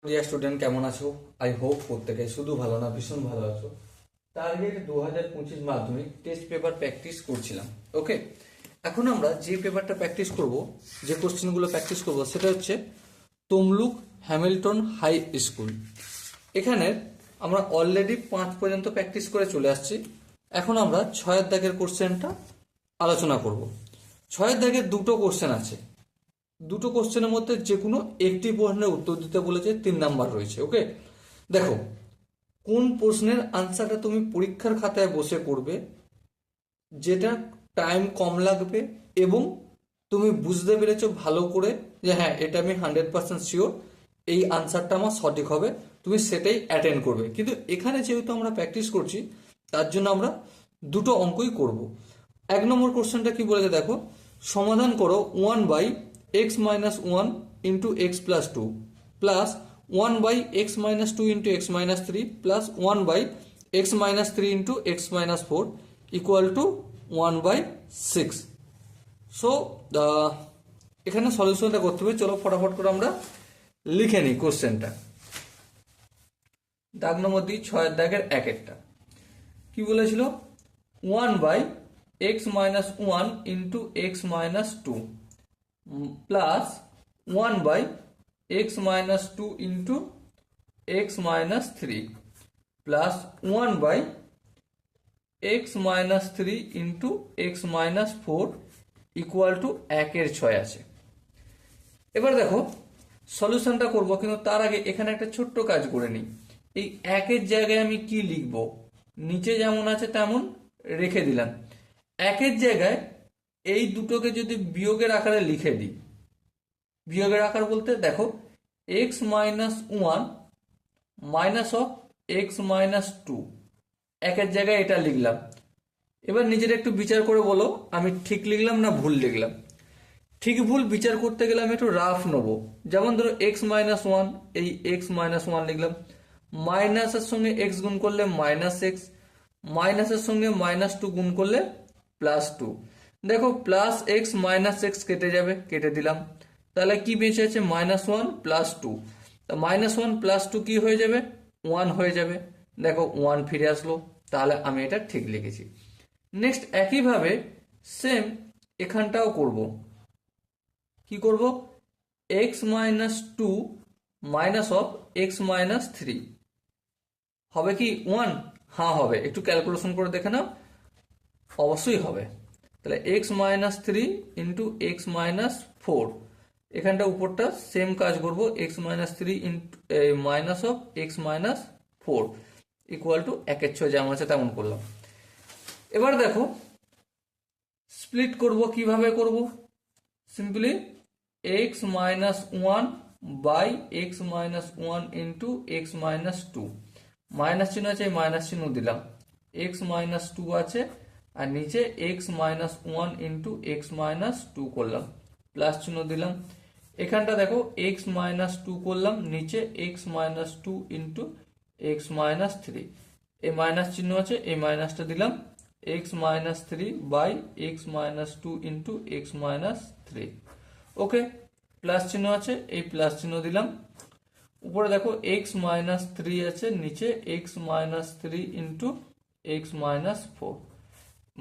Dear student, কেমন আছো? I hope প্রত্যেকে শুধু ভালো না, ভীষণ ভালো আছো। টার্গেট 2025 মাধ্যমিক টেস্ট পেপার প্র্যাকটিস করছিলাম। ওকে, এখন আমরা যে পেপারটা প্র্যাকটিস করব, যে কোশ্চেনগুলো প্র্যাকটিস করব, সেটা হচ্ছে তমলুক হ্যামিল্টন হাই স্কুল। এখানে আমরা অলরেডি 5 পর্যন্ত প্র্যাকটিস করে চলে আসছি। এখন আমরা 6 দাগের কোশ্চেনটা আলোচনা করব। 6 দাগের দুটো কোশ্চেন আছে। দুটো কোশ্চেনের মধ্যে যে কোনো একটি প্রশ্নের উত্তর দিতে বলেছে, 3 নাম্বার রয়েছে। ওকে, দেখো কোন প্রশ্নের আনসারটা তুমি পরীক্ষার খাতায় বসে করবে, যেটা টাইম কম লাগবে এবং তুমি বুঝতে পেরেছো ভালো করে যে হ্যাঁ, এটা আমি 100% শিওর, এই আনসারটা আমার সঠিক হবে, তুমি সেটাই অ্যাটেন্ড করবে। কিন্তু এখানে যেহেতু আমরা প্র্যাকটিস করছি, তার জন্য আমরা দুটো অঙ্কই করব। 1 নম্বর কোশ্চেনটা কি বলেছে দেখো, সমাধান করো 1/x-1 into x plus 2 plus 1/x-2 into X minus 3 plus 1/x-3 into X minus 4 equal to 1/6। So এখানে সলিউশনটা করতে হবে। চলো ফটাফট করে আমরা লিখে নিই কোশ্চেনটা। দাগ নম্বর 6 দাগের একটা কি বলেছিল, 1/x-1 into X minus 2 plus 1/x-2 into X minus 3 plus 1/x-3 into X minus 4 equal to 1/6 আছে। এবার দেখো সলিউশনটা করব, কিন্তু তার আগে এখানে একটা ছোট্ট কাজ করে নিই। এই 1-এর জায়গায় আমি কি লিখব, নিচে যেমন আছে তেমন রেখে দিলাম। 1-এর জায়গায় এই দুটোকে যদি বিয়োগের আকারে লিখে দিই, বিয়োগের আকার বলতে দেখো x-1 মাইনাস অফ x-2, 1-এর জায়গায় এটা লিখলাম। এবার নিজের একটু বিচার করে বলো, আমি ঠিক লিখলাম না ভুল লিখলাম। ঠিক ভুল বিচার করতে গেলে আমি একটু রাফ নেবো। যেমন ধরো x-1, এই x-1 লিখলাম, মাইনাসের সঙ্গে x গুণ করলে মাইনাস এক্স, মাইনাসের সঙ্গে -2 গুণ করলে +2। দেখো প্লাস এক্স মাইনাস এক্স কেটে যাবে, কেটে দিলাম। তাহলে কি বেঁচে আছে, -1 +2। তা -1 +2 কি হয়ে যাবে, 1 হয়ে যাবে। দেখো 1 ফিরে আসলো, তাহলে আমি এটা ঠিক লিখেছি। নেক্সট একইভাবে সেম এখানটাও করব। কি করব, x-2 মাইনাস অফ x-3 হবে কি 1? হ্যাঁ হবে। একটু ক্যালকুলেশন করে দেখে নাও, অবশ্যই হবে। তাহলে x-3 ইন্টু এক্স মাইনাস 4, এখানটা উপরটা সেম কাজ করব, x-3 into minus of x-4 equal to 1/6 যেমন আছে তেমন করলাম। এবার দেখো স্প্লিট করব, কিভাবে করব, simply x-1 by x-1 into X minus 2, minus চিহ্ন আছে, মাইনাস চিহ্ন দিলাম, x-2 আছে আর নিচে x-1 ইন্টু এক্স মাইনাস 2 করলাম, প্লাস চিহ্ন দিলাম। এখানটা দেখো x-2 করলাম, নিচে x-2 ইন্টু এক্স মাইনাস 3, এই মাইনাস চিহ্ন আছে, এই মাইনাসটা দিলাম, x-3 by x-2 into X minus 3। Okay, plus চিহ্ন আছে, এই প্লাস চিহ্ন দিলাম। উপরে দেখো x-3 আছে, নিচে x-3 into X minus 4,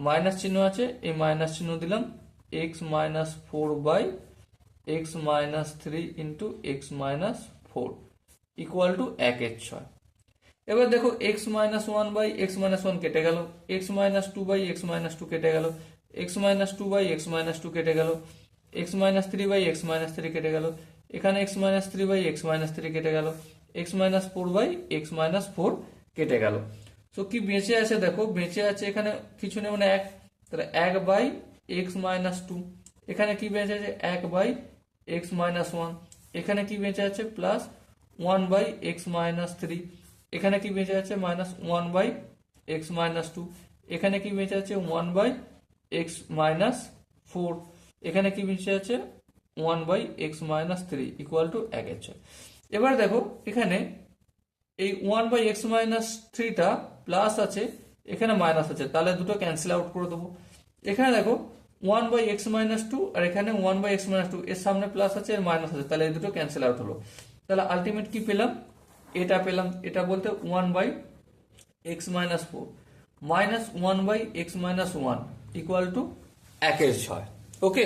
minus চিহ্ন আছে, এই মাইনাস চিহ্ন দিলাম, x-4 by x-3 into X minus 4 equal to 1/6। এবার দেখো x-1 বাই x-1 কেটে গেল, x-2 বাই x-2 কেটে গেল, x-2 বাই x-2 কেটে গেল, x-3 বাই x-3 কেটে গেল, এখানে x-3 বাই x-3 কেটে গেল, x-4 বাই x-4 কেটে গেল। তো কি বেঁচে আছে দেখো, বেঁচে আছে এখানে কিছু নেই মানে 1, তাহলে 1/x-2। এখানে কি বেঁচে আছে, 1/x-1। এখানে কি বেঁচে আছে, প্লাস 1/x-3। এখানে কি বেঁচে আছে, -1/x-2। এখানে কি বেঁচে আছে, 1/x-4। এখানে কি বেঁচে আছে, 1/x-3 ইকুয়াল টু 1/6। এবার দেখো এখানে এই 1/x-3টা প্লাস আছে, এখানে মাইনাস আছে, তাহলে দুটো ক্যান্সেল আউট করে দেবো। এখানে দেখো 1/x-2 আর এখানে 1/x-2, এর সামনে প্লাস আছে, এর মাইনাস আছে, তাহলে এই দুটো ক্যান্সেল আউট হলো। তাহলে আলটিমেট কি পেলাম, এটা পেলাম। এটা বলতে 1/x-4 minus 1/x-1 equal to 1/6। ওকে,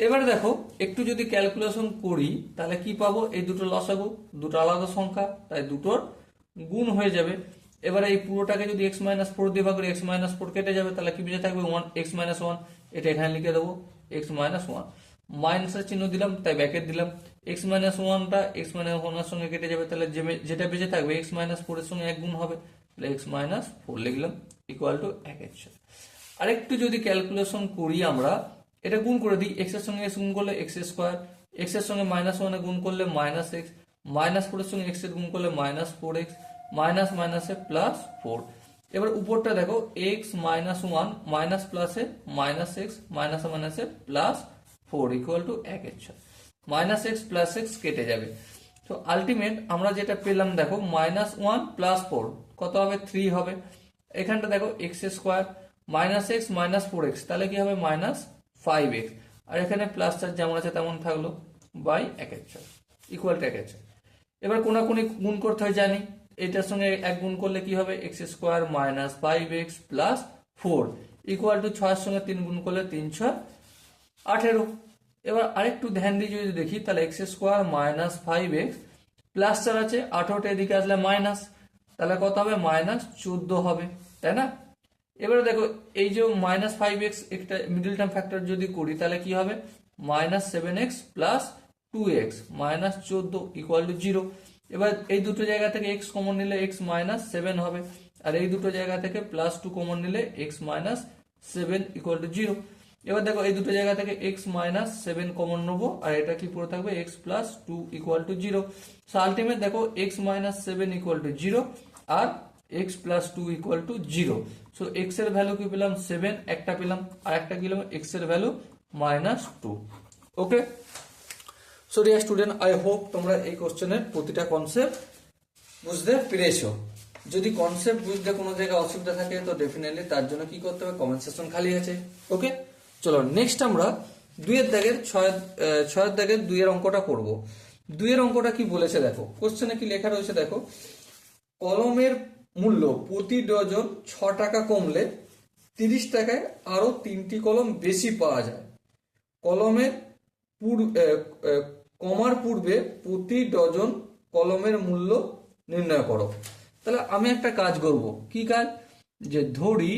এবারে দেখো একটু যদি ক্যালকুলেশন করি তাহলে কি পাবো, এই দুটো লসাগু, দুটো আলাদা সংখ্যা, তাই দুটোর গুণ হয়ে যাবে। এবারে এই পুরোটাকে যদি x-4 দিয়ে ভাগ করি, x-4 কেটে যাবে, তাহলে কি বেঁচে থাকবে 1x-1। এটা এখানে লিখে দেবো x-1, মাইনাসের চিহ্ন দিলাম তাই ব্যাকেট দিলাম। x-1টা x-1 এর সঙ্গে কেটে যাবে, তাহলে যেটা বেঁচে থাকবে x-4 এর সঙ্গে এক গুণ হবে, তাহলে x-4 লিখলাম ইকুয়াল টু 1/6। আরেকটু যদি ক্যালকুলেশন করি আমরা, এটা গুণ করে দিই, x এর সঙ্গে x গুণ করলে x², x এর সঙ্গে -1 গুণ করলে -x, -4 এর সঙ্গে x এর গুণ করলে -4x, মাইনাস মাইনাসে +4। এবার উপরটা দেখো x-1 মাইনাস প্লাসে -x, মাইনাসে মাইনাসে +4 ইকুয়াল টু 1/6। -x +x কেটে যাবে। তো আলটিমেট আমরা যেটা পেলাম দেখো -1 +4 কত হবে, 3 হবে। এখানটা দেখো x² -x -4x, তাহলে কি হবে -5x, আর এখানে প্লাস চার যেমন আছে তেমন থাকলো বাই 1/6 ইকুয়াল টু 1/6। এবার কোনাকুনি গুণ করতে হয় জানি, এটার সঙ্গে এক গুণ করলে কি হবে x² -5x +4 ইকুয়াল টু 6 এর সঙ্গে 3 গুণ করলে 3×6 18। এবার আরেকটু ধ্যান দিয়ে যদি দেখি তাহলে x² -5x প্লাস 4 আছে, 18টা এদিকে আসলে মাইনাস, তাহলে কত হবে -14 হবে, তাই না। এবারে দেখো এই যে -5x একটা মিডল টার্ম ফ্যাক্টর যদি করি তাহলে কি হবে -7x + 2x -14 ইকুয়াল টু 0। এবার এই দুটো জায়গা থেকে x কমন নিলে x -7 হবে, আর এই দুটো জায়গা থেকে +2 কমন নিলে x -7 ইকুয়াল টু 0। এবার দেখো এই দুটো জায়গা থেকে x -7 কমন নেবো, আর এটা কি পড়ে থাকবে x + 2 equal to 0। So ultimate দেখো x -7 ইকুয়াল টু 0 আর x + 2 equal to 0। So x এর ভ্যালু কি পেলাম 7 একটা পেলাম, আর একটা কি পেলাম x এর value -2। Okay, so dear student, I hope তোমরা এই কোশ্চেনের প্রতিটা কনসেপ্ট বুঝতে পেরেছো। যদি কনসেপ্ট বুঝতে কোনো জায়গায় অসুবিধা থাকে তো ডেফিনেটলি তার জন্য কি করতে হবে, কমেন্ট সেকশন খালি আছে। ওকে, চলো নেক্সট আমরা 2 দাগের 6 দাগের 2 এর অঙ্কটা করব। 2 এর অঙ্কটা কি বলেছে দেখো, কোশ্চেনে কি লেখা রয়েছে দেখো, কলমের মূল্য প্রতি ডজন 6 টাকা কমলে 30 টাকায় আরো 3টি কলম বেশি পাওয়া যায়। কলমের কমার পূর্বে প্রতি ডজন কলমের মূল্য নির্ণয় করো। তাহলে আমি একটা কাজ করব, কি কাজ, যে ধরি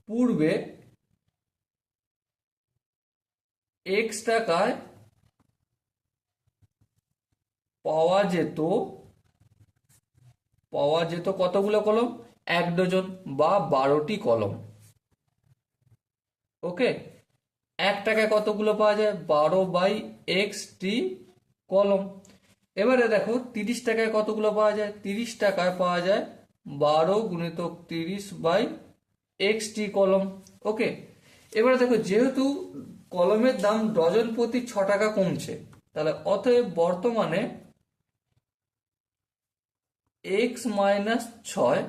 পূর্বে x টাকায় পাওয়া যেত কতগুলো কলম, 1 ডজন বা 12টি কলম। ওকে, 1 টাকায় কতগুলো পাওয়া যায়, 12/x টি কলম। এবারে দেখো 30 টাকায় কতগুলো পাওয়া যায়, 30 টাকায় পাওয়া যায় 12 × 30/x টি কলম। ওকে, এবারে দেখো যেহেতু কলমের দাম ডজন প্রতি 6 টাকা কমছে, তাহলে অতএব বর্তমানে x - 6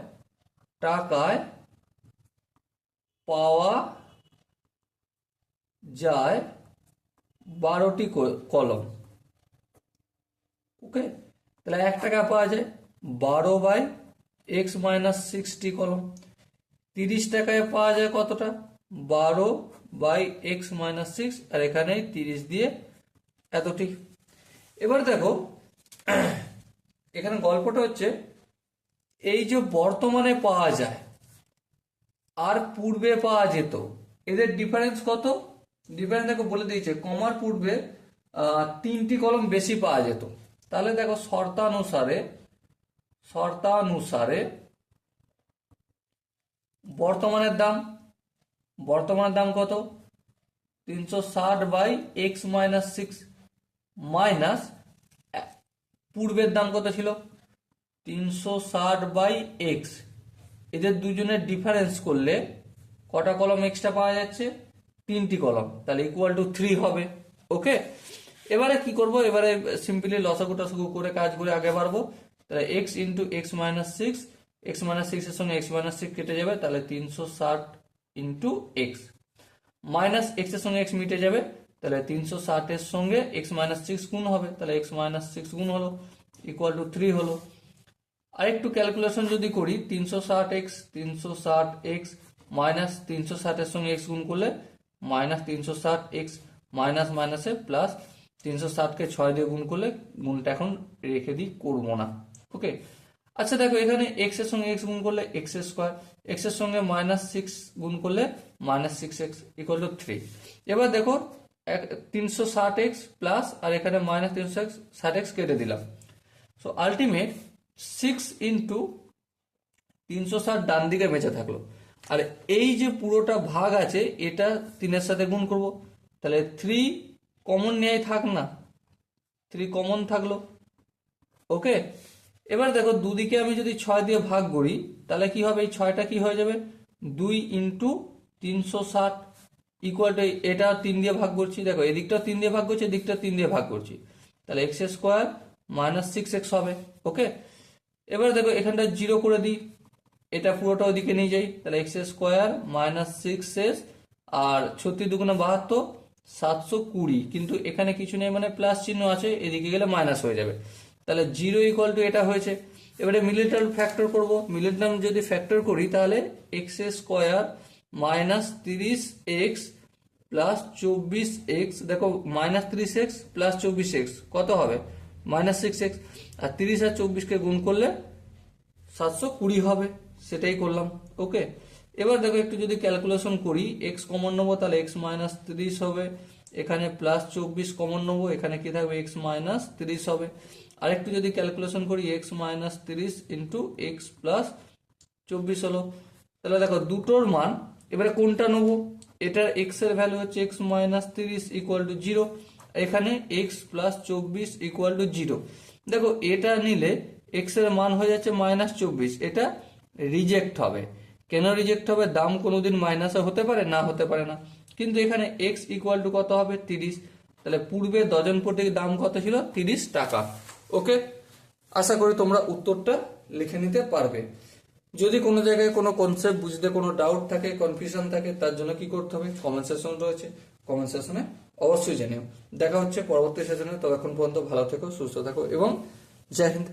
টাকায় পাওয়া যায় 12টি কলম। ওকে, তাহলে 1 টাকা পাওয়া যায় 12/x - 6টি কলম। 30 টাকায় পাওয়া যায় কতটা, 12/x - 6, আর এখানে 30 দিয়ে এতটি। এবার দেখো এখানে গল্পটা হচ্ছে এই যে বর্তমানে পাওয়া যায় আর পূর্বে পাওয়া যেত, এদের ডিফারেন্স কত, ডিফারেন্স দেখো বলে দিয়েছে, কমার পূর্বে 3টি কলম বেশি পাওয়া যেত। তাহলে দেখো শর্তানুসারে বর্তমানের দাম কত, 360/x - 6 মাইনাস পূর্বের দাম কত ছিল 360/x। এদের দুজনের ডিফারেন্স করলে কটা কলম এক্সট্রা পাওয়া যাচ্ছে, 3টি কলম, তাহলে ইকুয়াল টু 3 হবে। ওকে, এবারে কি করব, এবারে সিম্পলি লসাগু টসাগু করে কাজ করে আগে বাড়বো। তাহলে x × x - 6, x - 6 এর সঙ্গে x - 6 কেটে যাবে, তাহলে 360 × x মাইনাস এক্স এর সঙ্গে এক্স মিটে যাবে, তাহলে 360 এর সঙ্গে এক্স মাইনাস সিক্স গুণ হবে, তাহলে এক্স মাইনাস সিক্স গুণ হলো ইকুয়াল টু 3 হলো। আরেকটু ক্যালকুলেশন যদি করি, 360x মাইনাস 360 এর সঙ্গে এক্স গুণ করলে মাইনাস 360x মাইনাস মাইনাসে প্লাস 360কে 6 দিয়ে গুণ করলে, গুণটা এখন রেখে দিই, করবো না। ওকে, আচ্ছা দেখো এখানে এক্স এর সঙ্গে এক্স গুণ করলে এক্স স্কোয়ার, এক্স এর সঙ্গে মাইনাস সিক্স গুণ করলে minus six x equal to 3। এবার দেখো 360x প্লাস আর এখানে মাইনাস 360x কেটে দিলাম। সো আলটিমেট 6 ইন্টু 360 ডান দিকে বেঁচে থাকলো, আর এই যে পুরোটা ভাগ আছে এটা 3 সাথে গুণ করব, তাহলে 3 কমন নেয়, থাক না, 3 কমন থাকলো। ওকে, এবার দেখো দুদিকে আমি যদি 6 দিয়ে ভাগ করি তাহলে কি হবে, এই 6টা কি হয়ে যাবে, 2 ইন্টু 360 ইকুয়াল টু, এটা 3 দিয়ে ভাগ করছি, দেখো এদিকটা 3 দিয়ে ভাগ করছি, এদিকটা 3 দিয়ে ভাগ করছি, তাহলে এক্স স্কোয়ার মাইনাস 6x হবে। ওকে, এবার দেখো এখানটা 0 করে দিই, এটা পুরোটা ওদিকে নিয়ে যাই, তাহলে এক্স স্কোয়ার মাইনাস 6s আর 36 দুগুণে 72, 720, কিন্তু এখানে কিছু নেই মানে প্লাস চিহ্ন আছে, এদিকে গেলে মাইনাস হয়ে যাবে, তাহলে 0 ইকুয়াল টু এটা হয়েছে। এবারে মিডল টার্ম ফ্যাক্টর করব, মিডল টার্ম যদি ফ্যাক্টর করি তাহলে x square minus 30x plus 24x, দেখো মাইনাস 30x প্লাস 24x কত হবে, মাইনাস 6x, আর 30 আর 24কে গুণ করলে 720 হবে, সেটাই করলাম। ওকে, এবার দেখো একটু যদি ক্যালকুলেশন করি, এক্স কমন নেবো, তাহলে এক্স মাইনাস 30 হবে, এখানে প্লাস 24 কমন নেবো, এখানে কি থাকবে, এক্স মাইনাস 30 হবে। আর একটু যদি ক্যালকুলেশন করি, x minus 30 into x plus 24 হলো, তাহলে দেখো দুটোর মান, এবারে কোনটা নেবো, এটার এক্স এর ভ্যালু হচ্ছে এক্স মাইনাস 30 ইকুয়াল টু 0, এখানে এক্স প্লাস 24 ইকুয়াল টু 0। দেখো এটা নিলে এক্স এর মান হয়ে যাচ্ছে মাইনাস 24, এটা রিজেক্ট হবে। কেন রিজেক্ট হবে, দাম কোনোদিন মাইনাসে হতে পারে, না হতে পারে না, কিন্তু এখানে এক্স ইকুয়াল টু কত হবে, 30, তাহলে পূর্বে ডজন প্রতি দাম কত ছিল, 30 টাকা। ওকে, আশা করি তোমরা উত্তরটা লিখে নিতে পারবে। যদি কোনো জায়গায় কোনো কনসেপ্ট বুঝতে কোনো ডাউট থাকে, কনফিউশন থাকে, তার জন্য কি করতে হবে, কমেন্ট সেকশন রয়েছে, কমেন্ট সেকশনে অবশ্যই জানিও। দেখা হচ্ছে পরবর্তী সেশনে, ততক্ষণ পর্যন্ত ভালো থেকো, সুস্থ থাকো এবং জয় হিন্দ।